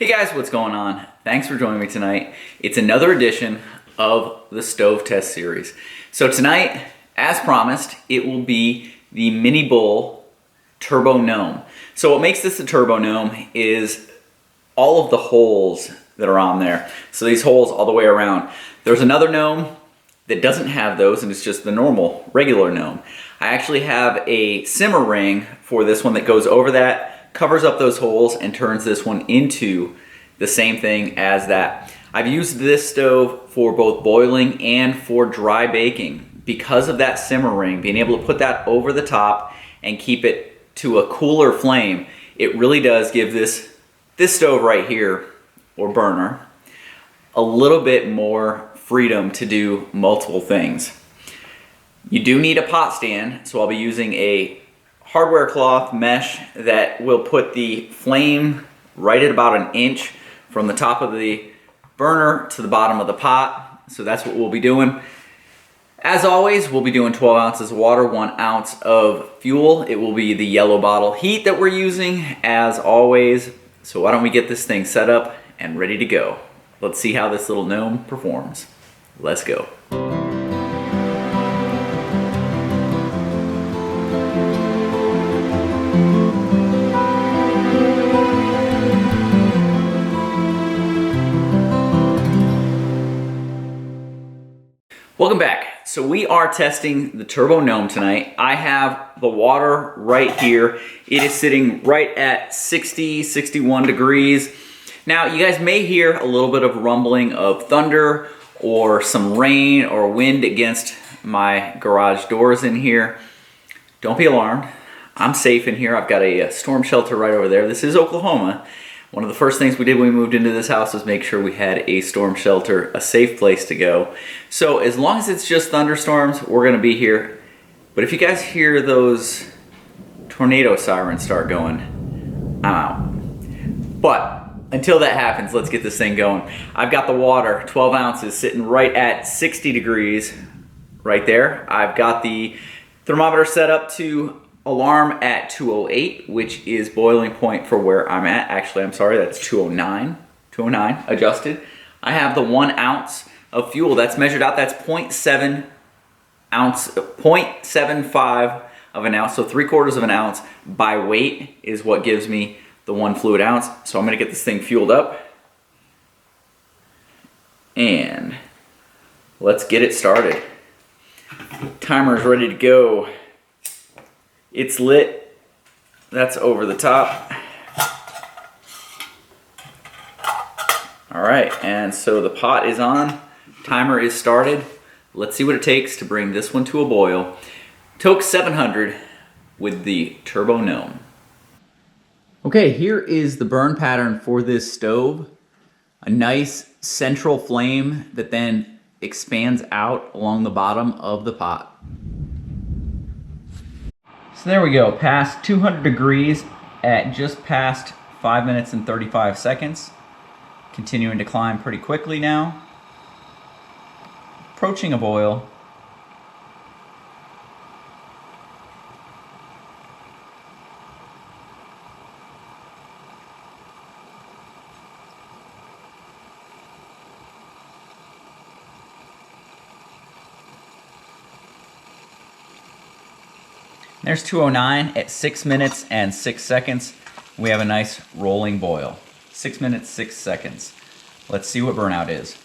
Hey guys, what's going on? Thanks for joining me tonight. It's another edition of the Stove Test Series. So tonight, as promised, it will be the MiniBull Turbo Gnome. So what makes this a Turbo Gnome is all of the holes that are on there. So these holes all the way around. There's another Gnome that doesn't have those and it's just the normal, regular Gnome. I actually have a simmer ring for this one that goes over that, covers up those holes, and turns this one into the same thing as that. I've used this stove for both boiling and for dry baking because of that simmer ring, being able to put that over the top and keep it to a cooler flame. It really does give this stove right here, or burner, a little bit more freedom to do multiple things. You do need a pot stand, so I'll be using a hardware cloth mesh that will put the flame right at about an inch from the top of the burner to the bottom of the pot. So that's what we'll be doing. As always, we'll be doing 12 ounces of water, 1 ounce of fuel. It will be the yellow bottle heat that we're using as always. So why don't we get this thing set up and ready to go. Let's see how this little gnome performs. Let's go. Welcome back. So we are testing the Turbo Gnome tonight. I have the water right here. It is sitting right at 60, 61 degrees. Now you guys may hear a little bit of rumbling of thunder or some rain or wind against my garage doors in here. Don't be alarmed. I'm safe in here. I've got a storm shelter right over there. This is Oklahoma. One of the first things we did when we moved into this house was make sure we had a storm shelter, a safe place to go. So as long as it's just thunderstorms, we're gonna be here. But if you guys hear those tornado sirens start going, I'm out. But until that happens, let's get this thing going. I've got the water, 12 ounces, sitting right at 60 degrees right there. I've got the thermometer set up to alarm at 208, which is boiling point for where I'm at. Actually, I'm sorry, that's 209. 209 adjusted. I have the 1 ounce of fuel that's measured out. That's 0.75 of an ounce, so 3/4 of an ounce by weight is what gives me the 1 fluid ounce. So I'm gonna get this thing fueled up and let's get it started. Timer is ready to go. It's lit. That's over the top. All right, and so the pot is on. Timer is started. Let's see what it takes to bring this one to a boil. Toke 700 with the Turbo Gnome. Okay, here is the burn pattern for this stove. A nice central flame that then expands out along the bottom of the pot. So there we go, past 200 degrees at just past 5 minutes and 35 seconds. Continuing to climb pretty quickly now. Approaching a boil. There's 209 at 6 minutes and 6 seconds. We have a nice rolling boil. 6 minutes, 6 seconds. Let's see what burnout is.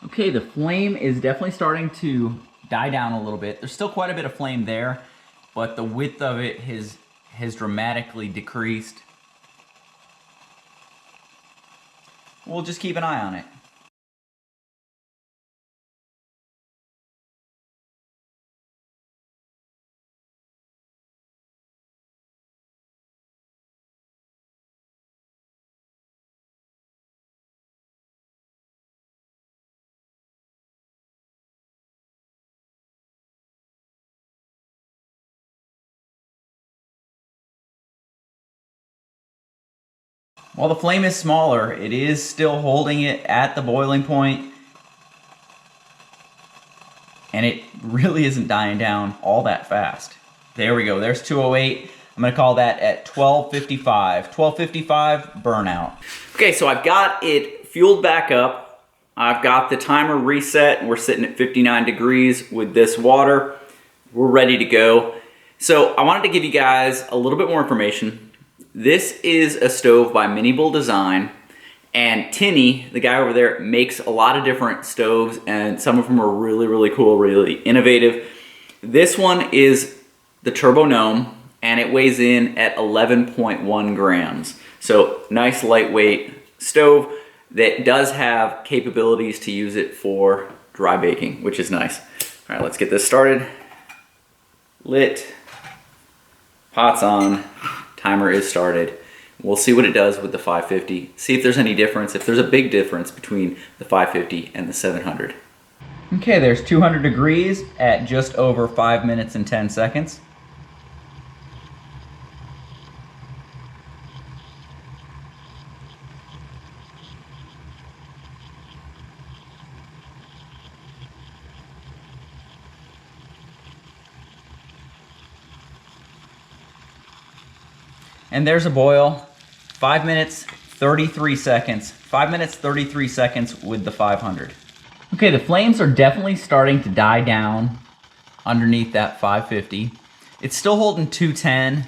Okay, the flame is definitely starting to die down a little bit. There's still quite a bit of flame there, but the width of it has dramatically decreased. We'll just keep an eye on it. While the flame is smaller, it is still holding it at the boiling point, and it really isn't dying down all that fast. There we go, there's 208. I'm gonna call that at 12:55. 12:55 burnout. Okay, so I've got it fueled back up. I've got the timer reset, and we're sitting at 59 degrees with this water. We're ready to go. So I wanted to give you guys a little bit more information. This is a stove by MiniBullDesign, and Tinny, the guy over there, makes a lot of different stoves, and some of them are really, really cool, really innovative. This one is the Turbo Gnome, and it weighs in at 11.1 grams. So nice lightweight stove that does have capabilities to use it for dry baking, which is nice. All right, let's get this started. Lit, pot's on, timer is started. We'll see what it does with the 550, see if there's any difference, if there's a big difference between the 550 and the 700. Okay, there's 200 degrees at just over 5 minutes and 10 seconds. And there's a boil, 5 minutes, 33 seconds. 5 minutes, 33 seconds with the 500. Okay, the flames are definitely starting to die down underneath that 550. It's still holding 210.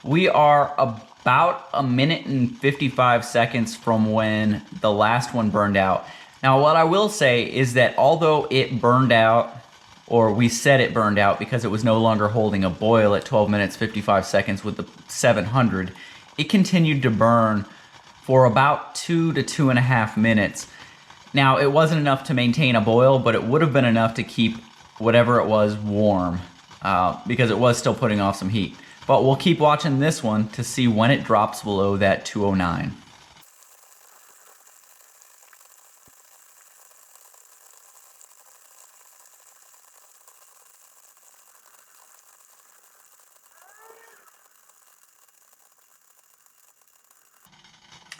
We are about a minute and 55 seconds from when the last one burned out. Now, what I will say is that although it burned out, or we said it burned out because it was no longer holding a boil at 12 minutes 55 seconds with the 700, it continued to burn for about 2 to 2.5 minutes. Now, it wasn't enough to maintain a boil, but it would have been enough to keep whatever it was warm because it was still putting off some heat. But we'll keep watching this one to see when it drops below that 209.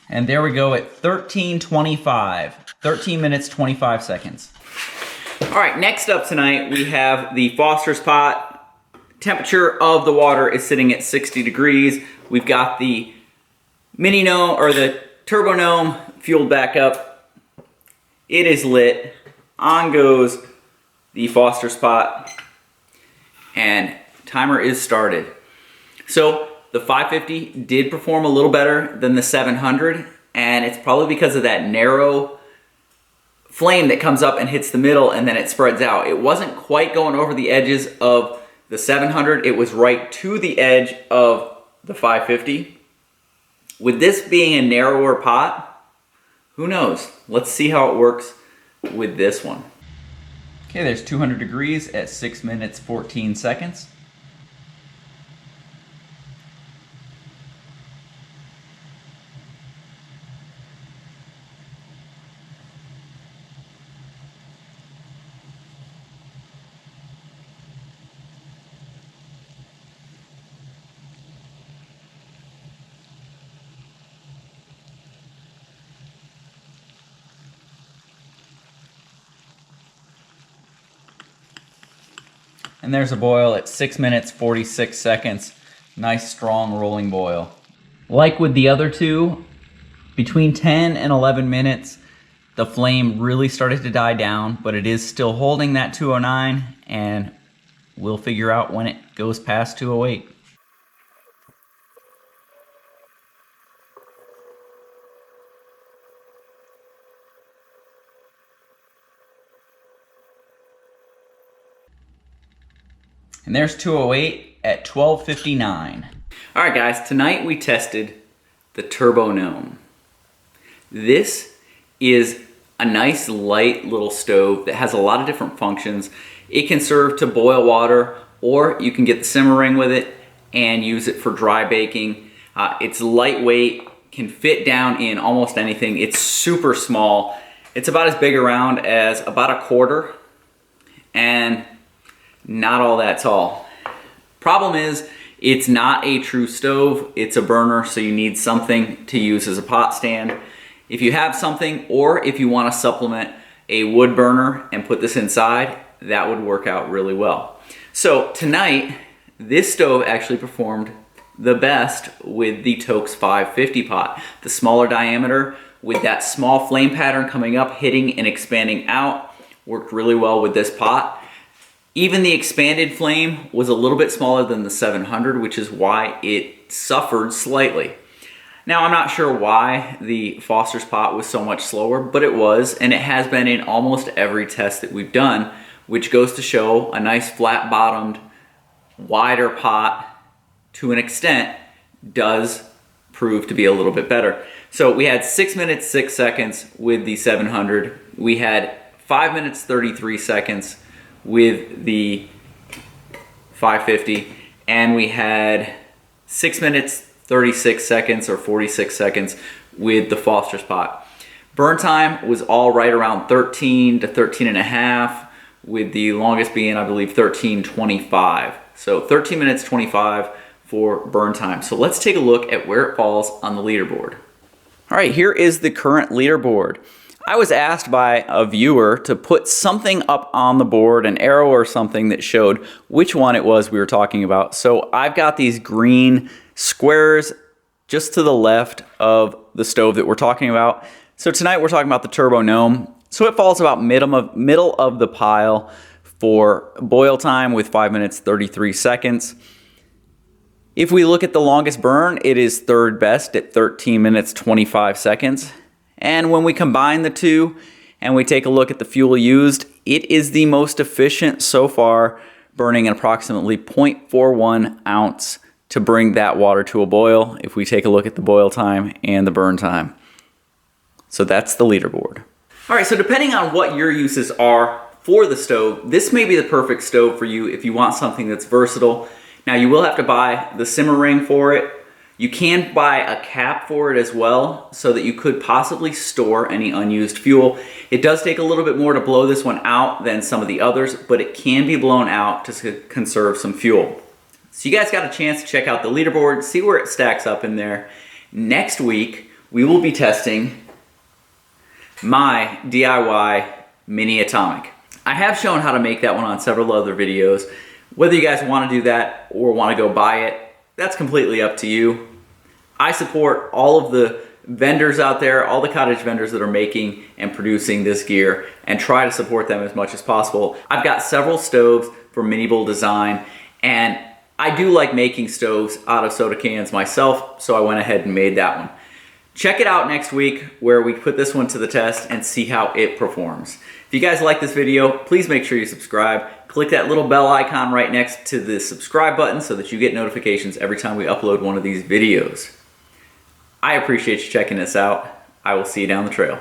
And there we go at 13:25, 13 minutes, 25 seconds. All right, next up tonight, we have the Foster's pot. Temperature of the water is sitting at 60 degrees. We've got the Mini Gnome, or the Turbo Gnome, fueled back up. It is lit. On goes the Foster's pot, and timer is started. So the 550 did perform a little better than the 700, and it's probably because of that narrow flame that comes up and hits the middle and then it spreads out. It wasn't quite going over the edges of the 700, it was right to the edge of the 550. With this being a narrower pot, who knows? Let's see how it works with this one. Okay, there's 200 degrees at 6 minutes, 14 seconds. And there's a boil at 6 minutes, 46 seconds. Nice, strong, rolling boil. Like with the other two, between 10 and 11 minutes, the flame really started to die down, but it is still holding that 209, and we'll figure out when it goes past 208. And there's 208 at 12:59. All right, guys, tonight we tested the Turbo Gnome. This is a nice light little stove that has a lot of different functions. It can serve to boil water, or you can get the simmer ring with it and use it for dry baking. It's lightweight, can fit down in almost anything. It's super small. It's about as big around as about a quarter, and not all that tall. Problem is, it's not a true stove, it's a burner, so you need something to use as a pot stand. If you have something, or if you want to supplement a wood burner and put this inside, that would work out really well. So tonight, this stove actually performed the best with the Toaks 550 pot. The smaller diameter with that small flame pattern coming up, hitting and expanding out, worked really well with this pot. Even the expanded flame was a little bit smaller than the 700, which is why it suffered slightly. Now, I'm not sure why the Foster's pot was so much slower, but it was, and it has been in almost every test that we've done, which goes to show a nice flat-bottomed, wider pot, to an extent, does prove to be a little bit better. So we had 6 minutes 6 seconds with the 700. We had 5 minutes 33 seconds with the 550, and we had 6 minutes 36 seconds or 46 seconds with the Foster's pot. Burn time was all right around 13 to 13 and a half, with the longest being, I believe, 13:25. So 13 minutes 25 for burn time. So let's take a look at where it falls on the leaderboard. All right, here is the current leaderboard. I was asked by a viewer to put something up on the board, an arrow or something that showed which one it was we were talking about. So I've got these green squares just to the left of the stove that we're talking about. So tonight we're talking about the Turbo Gnome. So it falls about middle of the pile for boil time with 5 minutes 33 seconds. If we look at the longest burn, it is third best at 13 minutes 25 seconds. And when we combine the two and we take a look at the fuel used, it is the most efficient so far, burning approximately 0.41 ounce to bring that water to a boil if we take a look at the boil time and the burn time. So that's the leaderboard. All right, so depending on what your uses are for the stove, this may be the perfect stove for you if you want something that's versatile. Now, you will have to buy the simmer ring for it. You can buy a cap for it as well, so that you could possibly store any unused fuel. It does take a little bit more to blow this one out than some of the others, but it can be blown out to conserve some fuel. So you guys got a chance to check out the leaderboard, see where it stacks up in there. Next week, we will be testing my DIY Mini Atomic. I have shown how to make that one on several other videos. Whether you guys want to do that or want to go buy it, that's completely up to you. I support all of the vendors out there, all the cottage vendors that are making and producing this gear, and try to support them as much as possible. I've got several stoves for MiniBullDesign, and I do like making stoves out of soda cans myself, so I went ahead and made that one. Check it out next week where we put this one to the test and see how it performs. If you guys like this video, please make sure you subscribe. Click that little bell icon right next to the subscribe button so that you get notifications every time we upload one of these videos. I appreciate you checking this out. I will see you down the trail.